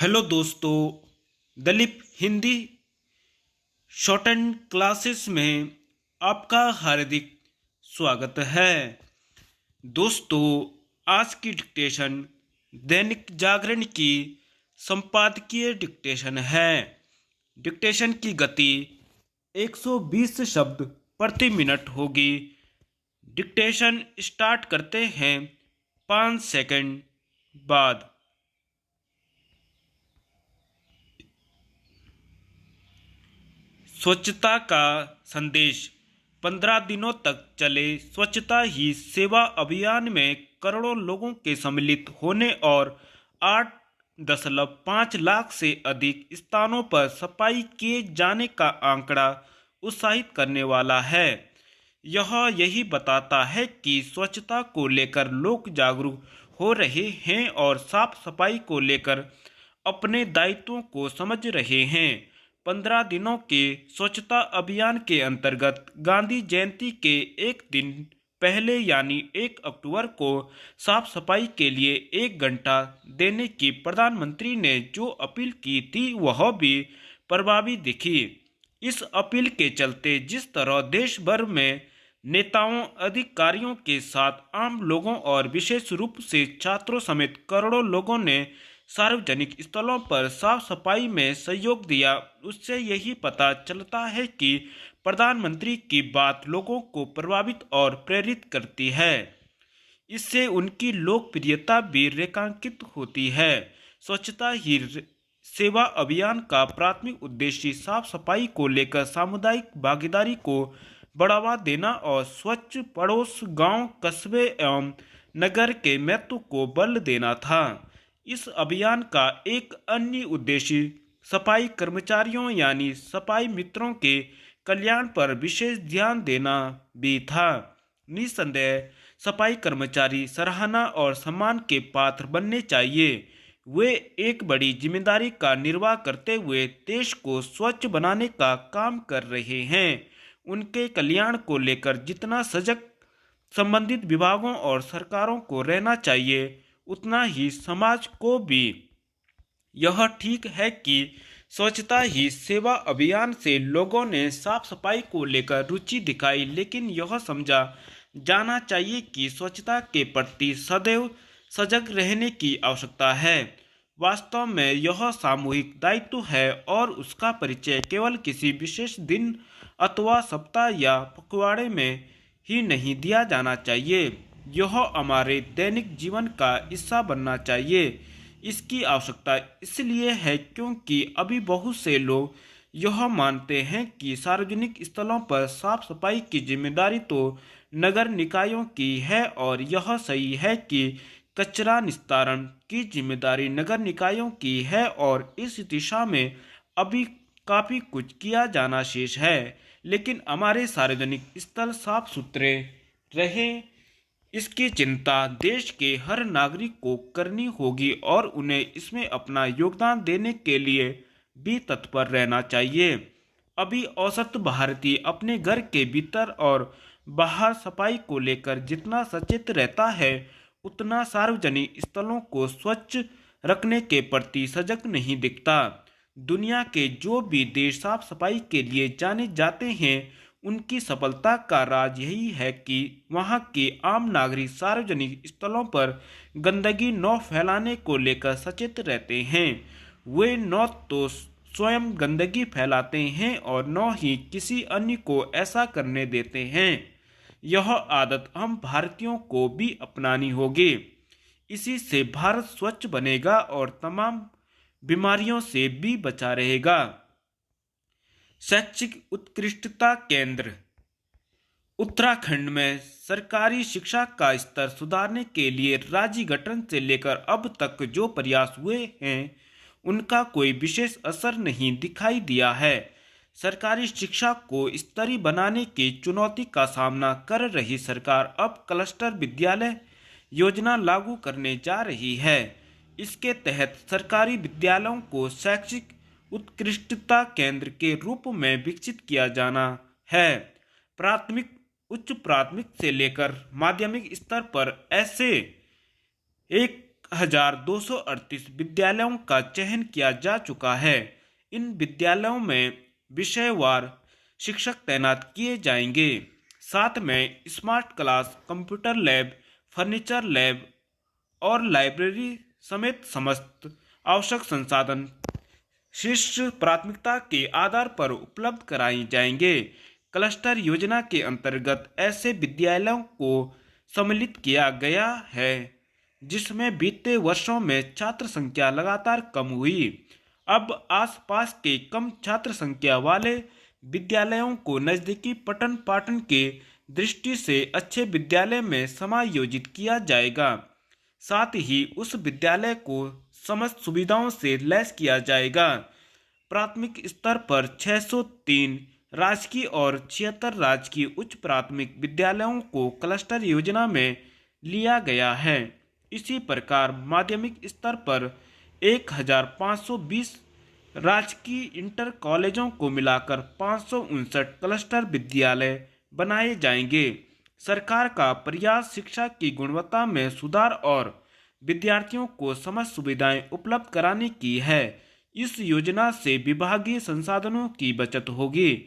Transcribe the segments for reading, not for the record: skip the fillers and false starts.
Hello दोस्तों, Dalip Hindi shorthand classes में आपका हार्दिक स्वागत है। दोस्तों, आज की डिक्टेशन दैनिक जागरण की संपादकीय डिक्टेशन है। डिक्टेशन की गति 120 शब्द प्रति मिनट होगी। डिक्टेशन स्टार्ट करते हैं 5 सेकंड बाद। स्वच्छता का संदेश। 15 दिनों तक चले स्वच्छता ही सेवा अभियान में करोड़ों लोगों के सम्मिलित होने और 8.5 लाख से अधिक स्थानों पर सफाई किए जाने का आंकड़ा उत्साहित करने वाला है। यह यही बताता है कि स्वच्छता को लेकर लोग जागरूक हो रहे हैं और साफ सफाई को लेकर अपने दायित्वों को समझ रहे हैं। 15 दिनों के स्वच्छता अभियान के अंतर्गत गांधी जयंती के एक दिन पहले यानी 1 अक्टूबर को साफ सफाई के लिए 1 घंटा देने की प्रधानमंत्री ने जो अपील की थी वह भी प्रभावी दिखी। इस अपील के चलते जिस तरह देश भर में नेताओं, अधिकारियों के साथ आम लोगों और विशेष रूप से छात्रों समेत करोड़ों लोगों ने सार्वजनिक स्थलों पर साफ सफाई में सहयोग दिया, उससे यही पता चलता है कि प्रधानमंत्री की बात लोगों को प्रभावित और प्रेरित करती है। इससे उनकी लोकप्रियता भी रेखांकित होती है। स्वच्छता ही सेवा अभियान का प्राथमिक उद्देश्य साफ सफाई को लेकर सामुदायिक भागीदारी को बढ़ावा देना और स्वच्छ पड़ोस, गांव, कस्बे एवं नगर के महत्व को बल देना था। इस अभियान का एक अन्य उद्देश्य सफाई कर्मचारियों यानी सफाई मित्रों के कल्याण पर विशेष ध्यान देना भी था। निस्संदेह सफाई कर्मचारी सराहना और सम्मान के पात्र बनने चाहिए। वे एक बड़ी जिम्मेदारी का निर्वाह करते हुए देश को स्वच्छ बनाने का काम कर रहे हैं। उनके कल्याण को लेकर जितना सजग संबंधित विभागों और सरकारों को रहना चाहिए, उतना ही समाज को भी। यह ठीक है कि स्वच्छता ही सेवा अभियान से लोगों ने साफ सफाई को लेकर रुचि दिखाई, लेकिन यह समझा जाना चाहिए कि स्वच्छता के प्रति सदैव सजग रहने की आवश्यकता है। वास्तव में यह सामूहिक दायित्व है और उसका परिचय केवल किसी विशेष दिन अथवा सप्ताह या पखवाड़े में ही नहीं दिया जाना चाहिए। यह हमारे दैनिक जीवन का हिस्सा बनना चाहिए। इसकी आवश्यकता इसलिए है क्योंकि अभी बहुत से लोग यह मानते हैं कि सार्वजनिक स्थलों पर साफ सफाई की जिम्मेदारी तो नगर निकायों की है, और यह सही है कि कचरा निस्तारण की जिम्मेदारी नगर निकायों की है और इस दिशा में अभी काफी कुछ किया जाना शेष है। लेकिन हमारे सार्वजनिक स्थल साफ सुथरे रहे, इसकी चिंता देश के हर नागरिक को करनी होगी और उन्हें इसमें अपना योगदान देने के लिए भी तत्पर रहना चाहिए। अभी औसत भारतीय अपने घर के भीतर और बाहर सफाई को लेकर जितना सचेत रहता है, उतना सार्वजनिक स्थलों को स्वच्छ रखने के प्रति सजग नहीं दिखता। दुनिया के जो भी देश साफ सफाई के लिए जाने जाते हैं, उनकी सफलता का राज यही है कि वहां के आम नागरिक सार्वजनिक स्थलों पर गंदगी न फैलाने को लेकर सचेत रहते हैं। वे न तो स्वयं गंदगी फैलाते हैं और न ही किसी अन्य को ऐसा करने देते हैं। यह आदत हम भारतीयों को भी अपनानी होगी। इसी से भारत स्वच्छ बनेगा और तमाम बीमारियों से भी बचा रहेगा। शैक्षिक उत्कृष्टता केंद्र। उत्तराखंड में सरकारी शिक्षा का स्तर सुधारने के लिए राज्य गठन से लेकर अब तक जो प्रयास हुए हैं, उनका कोई विशेष असर नहीं दिखाई दिया है। सरकारी शिक्षा को स्तरीय बनाने की चुनौती का सामना कर रही सरकार अब क्लस्टर विद्यालय योजना लागू करने जा रही है। इसके तहत सरकारी विद्यालयों को शैक्षिक उत्कृष्टता केंद्र के रूप में विकसित किया जाना है। प्राथमिक, उच्च प्राथमिक से लेकर माध्यमिक स्तर पर ऐसे 10,238 विद्यालयों का चयन किया जा चुका है। इन विद्यालयों में विषयवार शिक्षक तैनात किए जाएंगे। साथ में smart class, computer lab, furniture lab और लाइब्रेरी समेत समस्त आवश्यक संसाधन शीर्ष प्राथमिकता के आधार पर उपलब्ध कराई जाएंगे। क्लस्टर योजना के अंतर्गत ऐसे विद्यालयों को सम्मिलित किया गया है जिसमें बीते वर्षों में छात्र संख्या लगातार कम हुई। अब आसपास के कम छात्र संख्या वाले विद्यालयों को नजदीकी पठन पाठन के दृष्टि से अच्छे विद्यालय में समायोजित किया जाएगा। साथ ही उस विद्यालय को समस्त सुविधाओं से लैस किया जाएगा। प्राथमिक स्तर पर 603 राजकीय और 76 राजकीय उच्च प्राथमिक विद्यालयों को क्लस्टर योजना में लिया गया है। इसी प्रकार माध्यमिक स्तर पर 1520 राजकीय इंटर कॉलेजों को मिलाकर 559 क्लस्टर विद्यालय बनाए जाएंगे। सरकार का प्रयास शिक्षा की गुणवत्ता में सुधार और विद्यार्थियों को समस्त सुविधाएं उपलब्ध कराने की है। इस योजना से विभागीय संसाधनों की बचत होगी,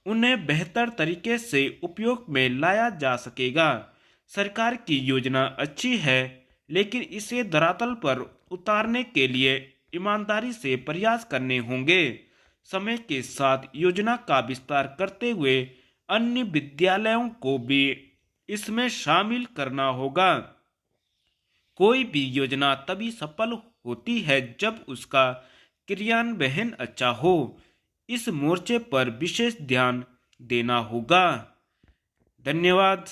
उन्हें बेहतर तरीके से उपयोग में लाया जा सकेगा। सरकार की योजना अच्छी है, लेकिन इसे धरातल पर उतारने के लिए ईमानदारी से प्रयास करने होंगे। समय के साथ योजना का विस्तार करते हुए अन्य विद्यालयों को भी इसमें शामिल करना होगा। कोई भी योजना तभी सफल होती है जब उसका क्रियान्वयन अच्छा हो। इस मोर्चे पर विशेष ध्यान देना होगा। धन्यवाद।